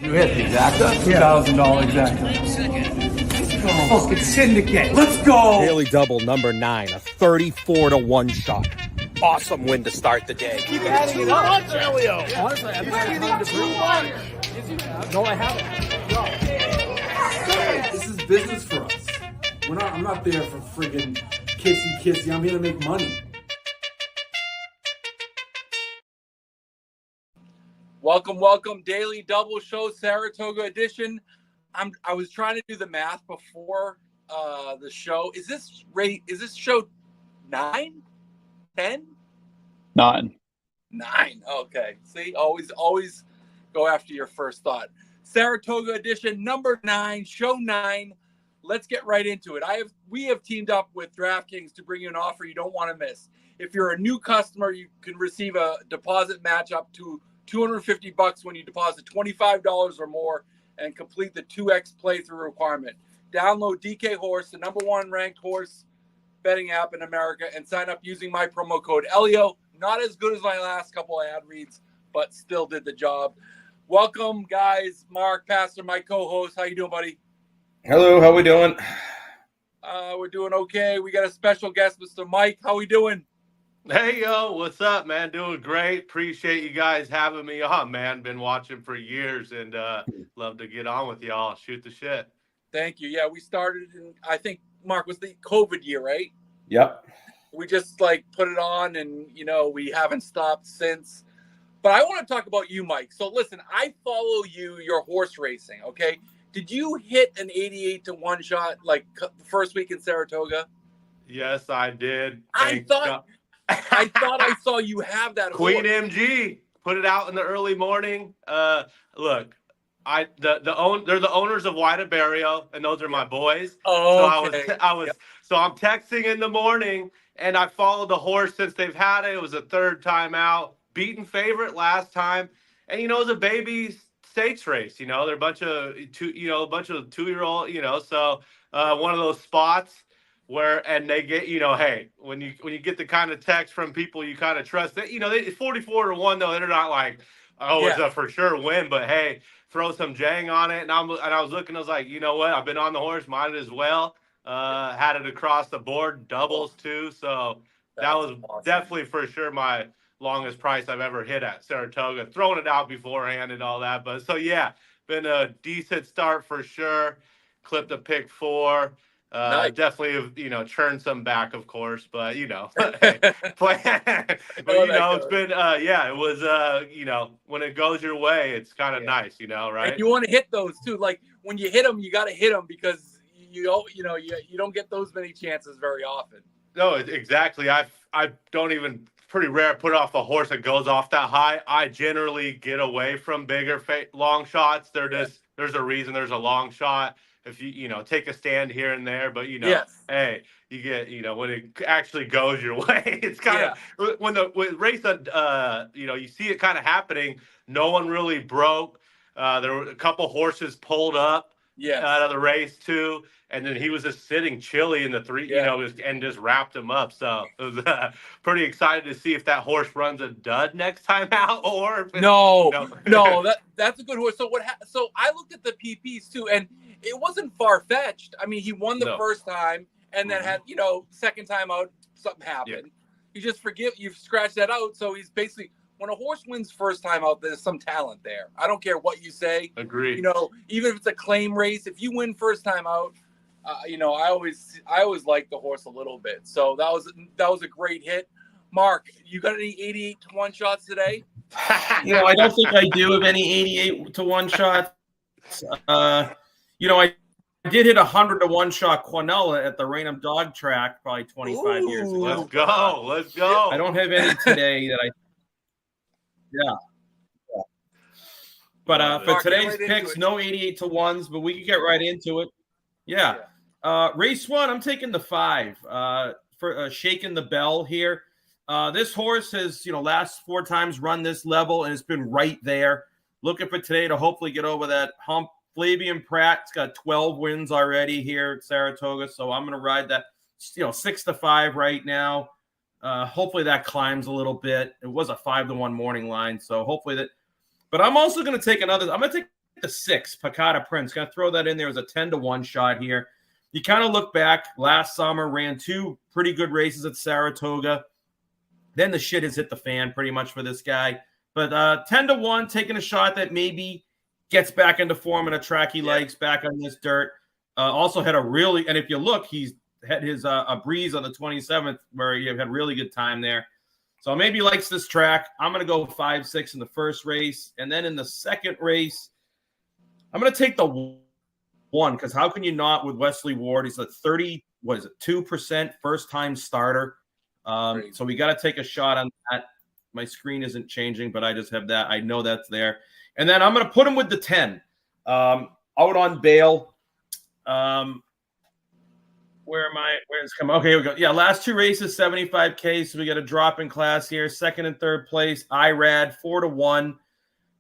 You hit the exacta? $2,000 exacta. Fucking syndicate. Let's go. Daily double number 9, a 34-1 shot. Awesome win to start the day. Keep adding it up. Elio. Honestly, I've been trying to bring one. No, I haven't. This is business for us. I'm not there for friggin' kissy. I'm here to make money. Welcome. Daily Double Show, Saratoga edition. I was trying to do the math before the show. Is this show 9? 10? 9. 9. Okay. See, always go after your first thought. Saratoga edition, number 9, show 9. Let's get right into it. We have teamed up with DraftKings to bring you an offer you don't want to miss. If you're a new customer, you can receive a deposit match up to $250 when you deposit $25 or more and complete the 2x playthrough requirement. Download DK Horse, the number 1 ranked horse betting app in America, and sign up using my promo code Elio. Not as good as my last couple of ad reads, but still did the job. Welcome, guys. Mark, Pastor, my co-host. How you doing, buddy? Hello, how we doing? We're doing okay. We got a special guest, Mr. Mike. How we doing? Hey, yo, what's up, man? Doing great. Appreciate you guys having me on, man. Been watching for years and love to get on with y'all. Shoot the shit. Thank you. Yeah, we started in, I think, Mark, was the COVID year, right? Yep. We just put it on and, we haven't stopped since. But I want to talk about you, Mike. So listen, I follow your horse racing, okay? Did you hit an 88-1 shot the first week in Saratoga? Yes, I did. I thought I saw you have that Queen horse. MG put it out in the early morning. Look, they're the owners of White Barrio, and those are my boys. Oh, okay. So I'm texting in the morning, and I followed the horse since they've had it. It was a third time out, beaten favorite last time, and it was a baby stakes race. They're a bunch of 2-year-old. So one of those spots. And they get, hey, when you get the kind of text from people you kind of trust, that it's 44-1 though. They're not like, it's a for sure win, but hey, throw some jang on it. And I was looking, I was like, you know what? I've been on the horse, might as well. Had it across the board, doubles too. So that was awesome. Definitely for sure my longest price I've ever hit at Saratoga. Throwing it out beforehand and all that, but so yeah, been a decent start for sure. Clipped a pick 4. Nice. Definitely, churn some back, of course, but but it's been, it was, when it goes your way, it's kind of nice, right? And you want to hit those too. Like when you hit them, you got to hit them because you don't get those many chances very often. No, exactly. I don't even pretty rare put off a horse that goes off that high. I generally get away from bigger long shots. There's a reason there's a long shot. If you take a stand here and there, but hey, you get when it actually goes your way, it's kind of when race you see it kind of happening. No one really broke. There were a couple horses pulled up out of the race too, and then he was just sitting chilly in the 3, and just wrapped him up. So it was pretty excited to see if that horse runs a dud next time out or if no, that's a good horse. So so I looked at the PPs too, and it wasn't far-fetched. I mean, he won the first time and then had, second time out, something happened. Yeah. You just you've scratched that out. So he's basically, when a horse wins first time out, there's some talent there. I don't care what you say. Agreed. Even if it's a claim race, if you win first time out, I always like the horse a little bit. So that was a great hit. Mark, you got any 88-1 shots today? I don't think I do have any 88-1 shots. I did hit 100-1 shot Quinella at the Rainham Dog Track probably 25 years ago. Let's go. I don't have any today that I. Yeah. But for today's picks, no 88-1s, but we can get right into it. Yeah. Race 1, I'm taking the 5 for Shaking the Bell here. This horse has, last 4 times run this level, and it's been right there. Looking for today to hopefully get over that hump. Flavian Pratt's got 12 wins already here at Saratoga, so I'm going to ride that, 6-5 right now. Hopefully that climbs a little bit. It was a 5-1 morning line, so hopefully that. But I'm also going to take I'm going to take the 6, Picata Prince. Going to throw that in there as a 10-1 shot here. You kind of look back. Last summer, ran 2 pretty good races at Saratoga. Then the shit has hit the fan pretty much for this guy. But 10-1, taking a shot that maybe gets back into form in a track he likes, back on this dirt. Also had a really, and if you look, he's had his a breeze on the 27th where he had really good time there. So maybe he likes this track. I'm going to go 5-6 in the first race. And then in the second race, I'm going to take the 1, because how can you not with Wesley Ward? He's a 2% first-time starter. So we got to take a shot on that. My screen isn't changing, but I just have that. I know that's there. And then I'm going to put him with the 10. Out on bail. Where am I? Where's come? Okay, here we go. Yeah, last 2 races, 75K. So we got a drop in class here. Second and third place, IRAD, 4-1. I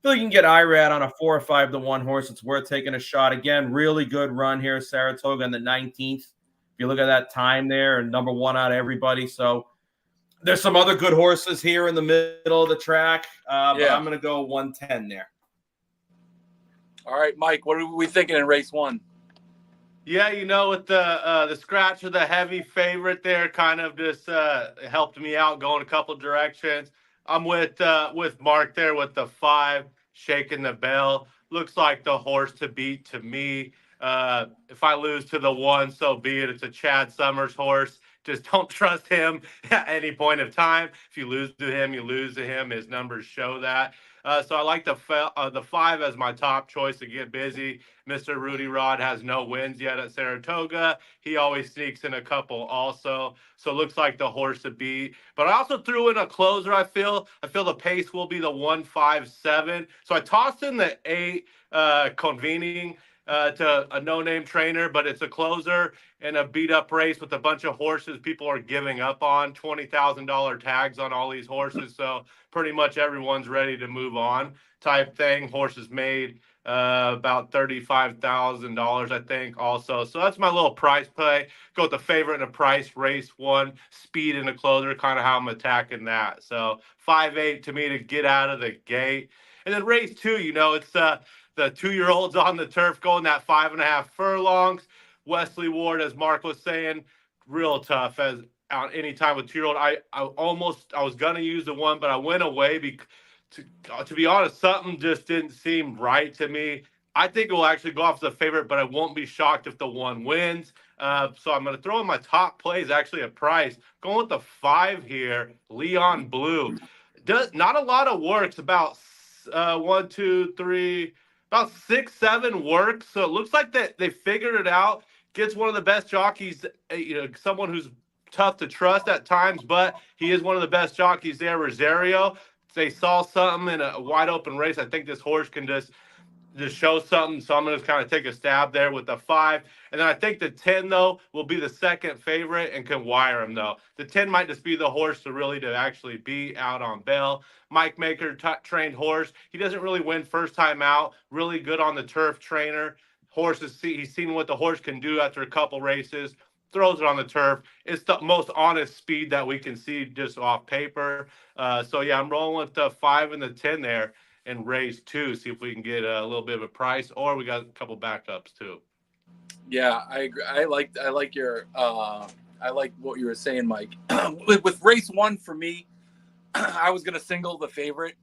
feel you can get IRAD on a 4 or 5-1 horse. It's worth taking a shot. Again, really good run here, Saratoga on the 19th. If you look at that time there, and number 1 out of everybody. So there's some other good horses here in the middle of the track. But I'm going to go 110 there. All right, Mike, what are we thinking in race 1? Yeah, with the scratch of the heavy favorite there, kind of just helped me out going a couple directions. I'm with Mark there with the 5, Shaking the Bell. Looks like the horse to beat to me. If I lose to the 1, so be it. It's a Chad Summers horse. Just don't trust him at any point of time. If you lose to him, you lose to him. His numbers show that. So I like the 5 as my top choice to get busy. Mr. Rudy Rod has no wins yet at Saratoga. He always sneaks in a couple also. So it looks like the horse to beat. But I also threw in a closer, I feel. The pace will be the 1-5-7. So I tossed in the 8 convening to a no-name trainer, but it's a closer in a beat-up race with a bunch of horses people are giving up on, $20,000 tags on all these horses. So pretty much everyone's ready to move on type thing. Horses made about $35,000, I think, also. So that's my little price play. Go with the favorite in a price, race 1, speed in a closer, kind of how I'm attacking that. So 5-8 to me to get out of the gate. And then race 2, it's the 2-year-olds on the turf going that 5.5 furlongs. Wesley Ward, as Mark was saying, real tough as on any time with 2-year-old. I was gonna use the 1, but I went away because to be honest, something just didn't seem right to me. I think it will actually go off as a favorite, but I won't be shocked if the 1 wins. So I'm going to throw in my top plays, actually a price. Going with the 5 here, Leon Blue. Not a lot of works, about 1, 2, 3, about 6, 7 works. So it looks like that they figured it out. Gets one of the best jockeys, someone who's tough to trust at times, but he is one of the best jockeys there, Rosario. They saw something in a wide open race. I think this horse can just show something. So I'm going to kind of take a stab there with the 5. And then I think the 10, though, will be the second favorite and can wire him, though. The 10 might just be the horse to actually be out on bail. Mike Maker, trained horse. He doesn't really win first time out. Really good on the turf trainer. He's seen what the horse can do after a couple races. Throws it on the turf. It's the most honest speed that we can see just off paper. So, yeah, I'm rolling with the 5 and the 10 there in race 2. See if we can get a little bit of a price, or we got a couple backups too. Yeah, I agree. I like your I like what you were saying, Mike. with race 1 for me, I was gonna single the favorite.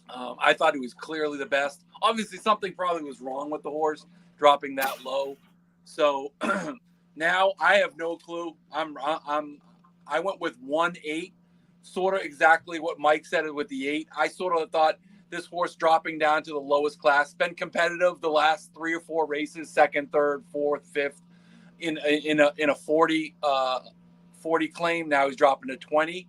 I thought he was clearly the best. Obviously, something probably was wrong with the horse dropping that low. So. Now I have no clue. I went with 1-8, sort of exactly what Mike said with the 8. I sort of thought this horse dropping down to the lowest class, been competitive the last 3 or 4 races, 2nd, 3rd, 4th, 5th, in a 40 claim. Now he's dropping to 20.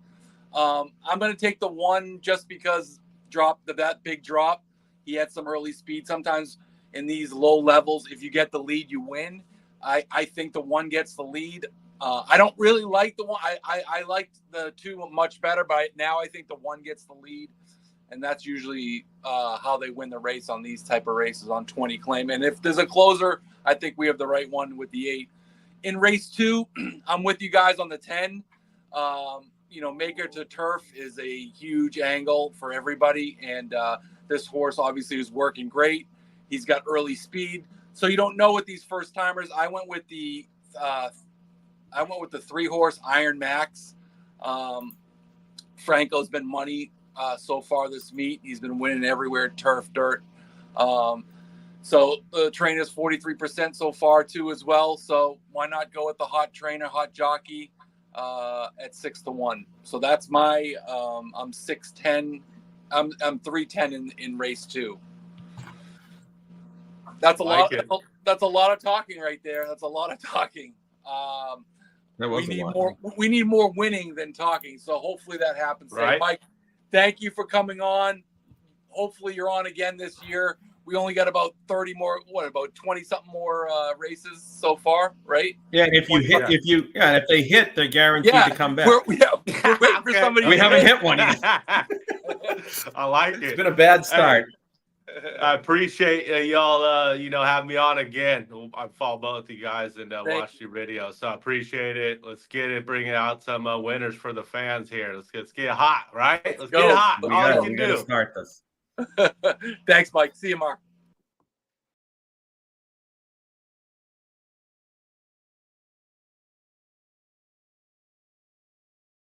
I'm going to take the 1 just because that big drop. He had some early speed. Sometimes in these low levels, if you get the lead, you win. I think the 1 gets the lead. I don't really like the 1. I liked the 2 much better, but now I think the 1 gets the lead. And that's usually how they win the race on these type of races on 20 claim. And if there's a closer, I think we have the right one with the 8. In race 2, I'm with you guys on the 10. Maker to turf is a huge angle for everybody. And this horse obviously is working great. He's got early speed. So you don't know what these first timers. I went with the 3-horse Iron Max. Franco's been money so far this meet. He's been winning everywhere, turf, dirt. So the train is 43% so far too as well. So why not go with the hot trainer, hot jockey at 6-1? So that's my I'm 6'10". I'm 310 in race 2. That's a lot. That's a lot of talking right there. That's a lot of talking. We need more winning than talking. So hopefully that happens. Right. Mike, thank you for coming on. Hopefully you're on again this year. We only got about 30 more, about 20 something more races so far, right? Yeah, and if they hit, they're guaranteed to come back. We're waiting for somebody. We haven't hit one yet. I like it. It's been a bad start. I appreciate y'all, having me on again. I follow both you guys and watch your videos, so I appreciate it. Let's get it, bring out some winners for the fans here. Let's get hot, right? Let's get hot. All you can do. Start this. Thanks, Mike. See you, Mark.